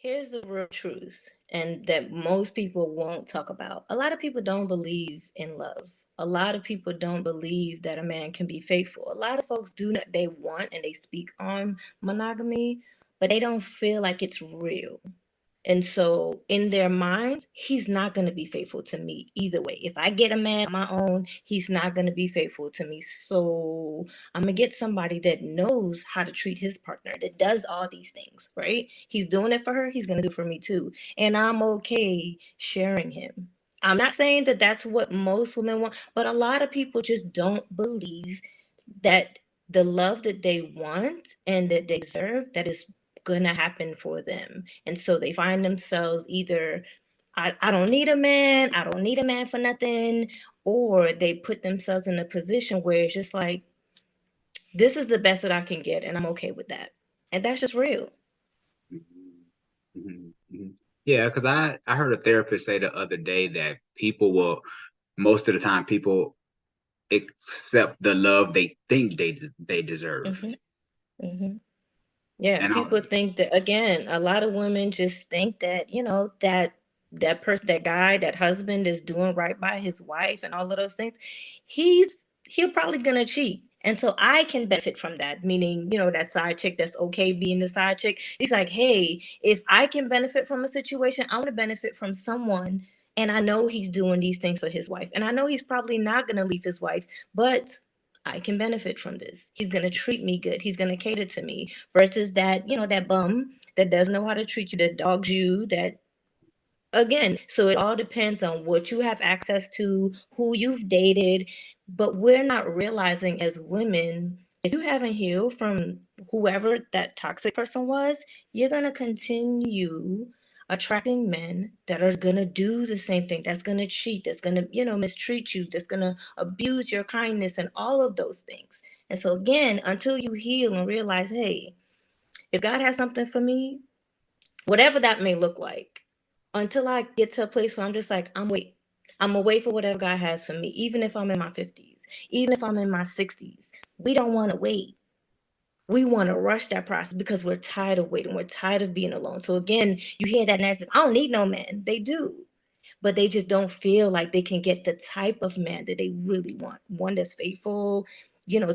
Here's the real truth, and that most people won't talk about. A lot of people don't believe in love. A lot of people don't believe that a man can be faithful. A lot of folks do not, they want and they speak on monogamy, but they don't feel like it's real. And so in their minds, he's not going to be faithful to me either way. If I get a man on my own, he's not going to be faithful to me. So I'm going to get somebody that knows how to treat his partner, that does all these things, right? He's doing it for her. He's going to do it for me too. And I'm okay sharing him. I'm not saying that that's what most women want, but a lot of people just don't believe that the love that they want and that they deserve, that is gonna happen for them. And so they find themselves either, I don't need a man, I don't need a man for nothing, or they put themselves in a position where it's just like, this is the best that I can get and I'm okay with that. And that's just real. Mhm, mhm, mhm. Yeah, because I heard a therapist say the other day that people will, most of the time, people accept the love they think they deserve. Hmm. Hmm. Yeah, And I, people think that, again, a lot of women just think that, that person, that guy, that husband is doing right by his wife and all of those things. He'll probably gonna cheat. And so I can benefit from that, meaning, that side chick that's okay being the side chick. She's like, hey, if I can benefit from a situation, I want to benefit from someone. And I know he's doing these things for his wife. And I know he's probably not gonna leave his wife, but I can benefit from this. He's gonna treat me good. He's gonna cater to me. Versus that, that bum that doesn't know how to treat you, that dogs you, that, again, so it all depends on what you have access to, who you've dated. But we're not realizing as women, if you haven't healed from whoever that toxic person was, you're gonna continue attracting men that are gonna do the same thing, that's gonna cheat, that's gonna, mistreat you, that's gonna abuse your kindness and all of those things. And so again, until you heal and realize, hey, if God has something for me, whatever that may look like, until I get to a place where I'm just like, I'm gonna wait for whatever God has for me, even if I'm in my 50s, even if I'm in my 60s. We don't want to wait. We want to rush that process because we're tired of waiting. We're tired of being alone. So again, you hear that narrative, I don't need no man. They do. But they just don't feel like they can get the type of man that they really want. One that's faithful,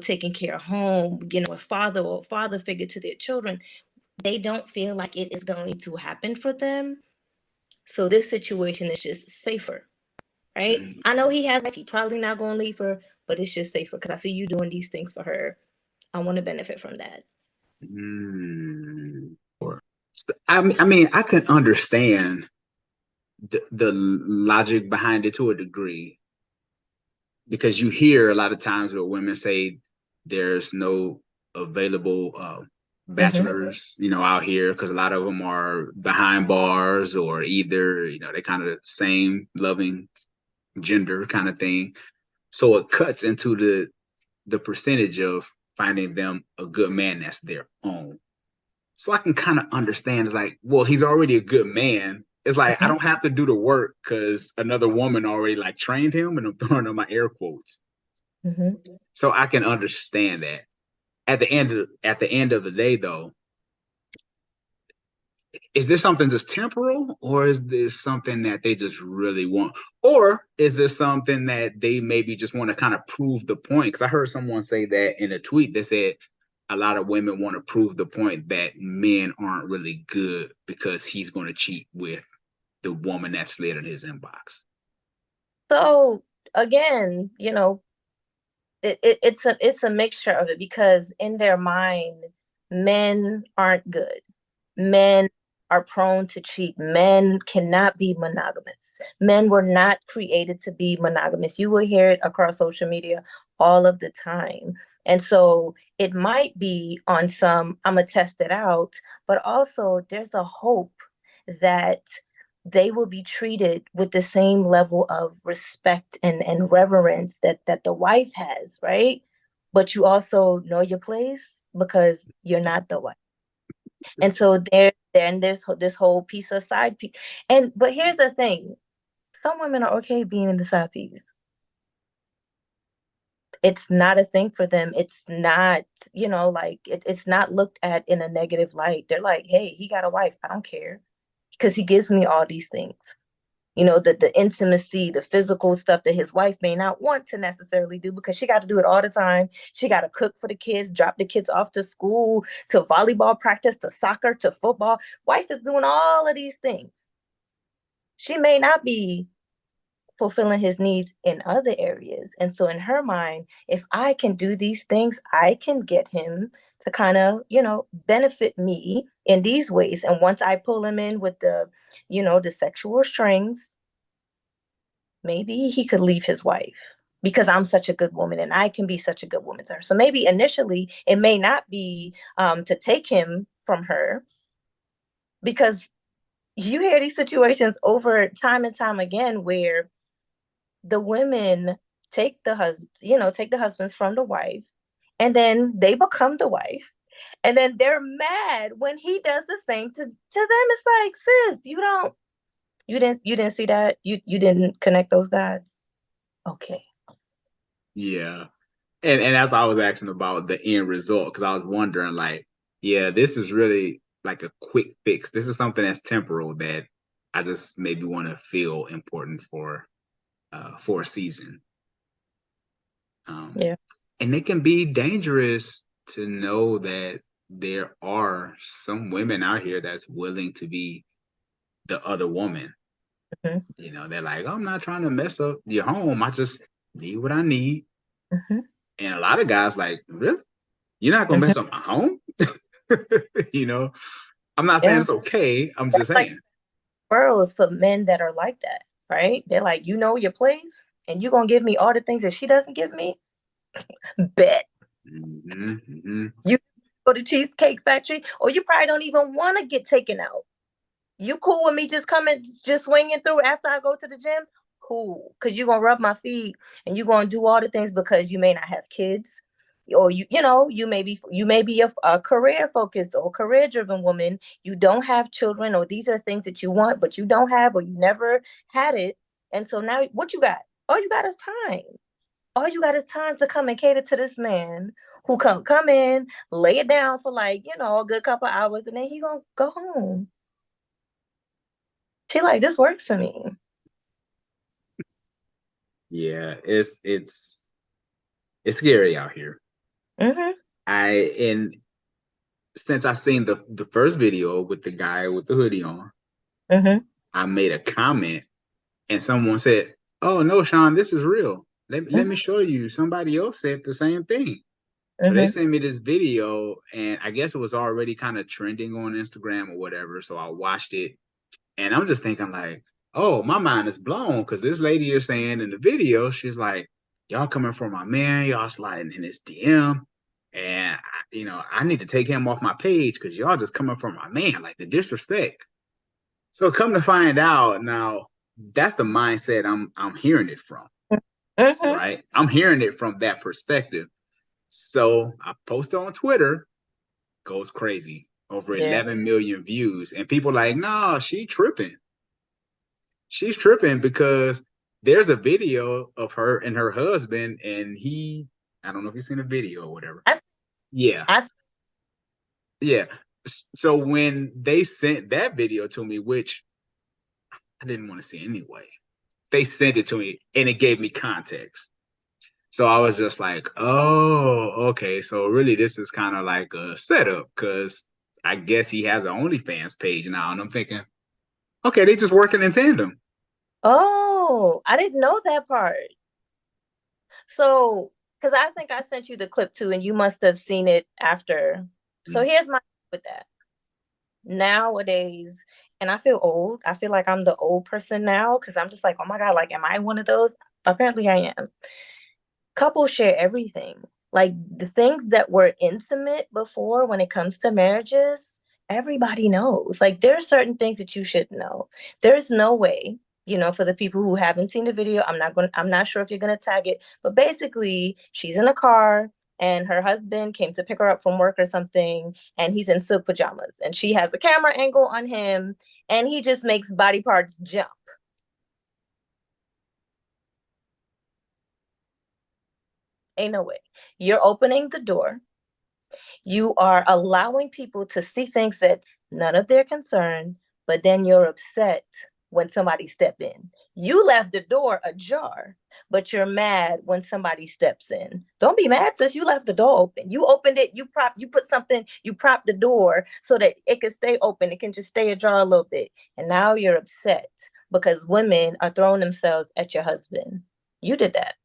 taking care of home, a father or a father figure to their children. They don't feel like it is going to happen for them. So this situation is just safer, right? mhm, I know he has a wife, he probably not gonna leave her, but it's just safer because I see you doing these things for her. I want to benefit from that. mm. I mean, I can understand the logic behind it to a degree because you hear a lot of times where women say there's no available Mm-hmm. bachelors, out here because a lot of them are behind bars or either, they kind of the same loving gender kind of thing. So it cuts into the percentage of finding them a good man that's their own. So I can kind of understand. It's like, well, he's already a good man. It's like I Mm-hmm. don't have to do the work because another woman already like trained him, and I'm throwing on my air quotes. Mm-hmm. So I can understand that. At the end of the day, though, is this something just temporal, or is this something that they just really want, or is this something that they maybe just want to kind of prove the point? Because I heard someone say that in a tweet that said a lot of women want to prove the point that men aren't really good because he's going to cheat with the woman that slid in his inbox. So again, it's a mixture of it because in their mind, men aren't good. Men are prone to cheat. Men cannot be monogamous. Men were not created to be monogamous. You will hear it across social media all of the time. And so it might be on some, I'm going to test it out, but also there's a hope that they will be treated with the same level of respect and reverence that the wife has, right? But you also know your place because you're not the wife. And so then there's this whole piece of side piece. But here's the thing. Some women are okay being in the side piece. It's not a thing for them. It's not, like it's not looked at in a negative light. They're like, hey, he got a wife. I don't care. because he gives me all these things. You know, the intimacy, the physical stuff that his wife may not want to necessarily do because she got to do it all the time. She got to cook for the kids, drop the kids off to school, to volleyball practice, to soccer, to football. Wife is doing all of these things. She may not be fulfilling his needs in other areas. And so in her mind, if I can do these things, I can get him to kind of, benefit me in these ways. And once I pull him in with the sexual strings, maybe he could leave his wife because I'm such a good woman and I can be such a good woman to her. So maybe initially it may not be to take him from her, because you hear these situations over time and time again where the women take the husbands from the wife, and then they become the wife, and then they're mad when he does the same to them. It's like, sis, you didn't see that, you didn't connect those dots. Okay. Yeah. And that's why I was asking about the end result, because I was wondering, like, yeah, this is really like a quick fix. This is something that's temporal that I just maybe want to feel important for a season. Um, Yeah. and it can be dangerous to know that there are some women out here that's willing to be the other woman. Hmm. They're like, oh, I'm not trying to mess up your home. I just need what I need. Hmm. And a lot of guys like, really? You're not gonna Hmm. mess up my home? you know, I'm not saying Yeah. it's okay. I'm That's just like saying. girls for men that are like that, right? They're like, you know your place, and you're gonna give me all the things that she doesn't give me. Bet. Mm-hmm, mm-hmm. You go to Cheesecake Factory, or you probably don't even want to get taken out. You cool with me just coming, just swinging through after I go to the gym? Cool, because you're gonna rub my feet and you're gonna do all the things because you may not have kids, or you may be a career focused or career driven woman. You don't have children, or these are things that you want, but you don't have, or you never had it. And so now, what you got? All you got is time. All you got is time to come and cater to this man who come in, lay it down for like a good couple hours, and then he gonna go home. She like, this works for me. Yeah, it's scary out here. Mm-hmm. And since I seen the first video with the guy with the hoodie on, Mm-hmm. I made a comment and someone said, "Oh no, Sean, this is real. Let me Mm-hmm. show you." Somebody else said the same thing. So they Mm-hmm. sent me this video, and I guess it was already kind of trending on Instagram or whatever. So I watched it, and I'm just thinking like, "Oh, my mind is blown," because this lady is saying in the video, she's like, "Y'all coming for my man, y'all sliding in his DM, and I need to take him off my page because y'all just coming for my man, like the disrespect." So come to find out now, that's the mindset I'm hearing it from, Mm-hmm. right? I'm hearing it from that perspective. So I post on Twitter, goes crazy, over Yeah. 11 million views, and people like, "No, she tripping. She's tripping because there's a video of her and her husband, and I don't know if you've seen a video or whatever." I, Yeah, I, yeah. So when they sent that video to me, which I didn't want to see anyway, they sent it to me and it gave me context. So I was just like, oh, okay. So really, this is kind of like a setup because I guess he has an OnlyFans page now. And I'm thinking, okay, they just working in tandem. oh, I didn't know that part. So, because I think I sent you the clip too, and you must have seen it after. So Mm. here's my with that. Nowadays, and I feel old. I feel like I'm the old person now because I'm just like, oh my God, like, am I one of those? Apparently I am. Couples share everything. Like the things that were intimate before when it comes to marriages, everybody knows. Like there are certain things that you should know. There's no way, for the people who haven't seen the video, I'm not sure if you're gonna tag it, but basically she's in a car and her husband came to pick her up from work or something, and he's in silk pajamas and she has a camera angle on him and he just makes body parts jump. Ain't no way. You're opening the door. You are allowing people to see things that's none of their concern. but then you're upset when somebody step in. You left the door ajar, but you're mad when somebody steps in. Don't be mad since you left the door open. You opened it, you put something, you propped the door so that it can stay open. It can just stay ajar a little bit. And now you're upset because women are throwing themselves at your husband. You did that.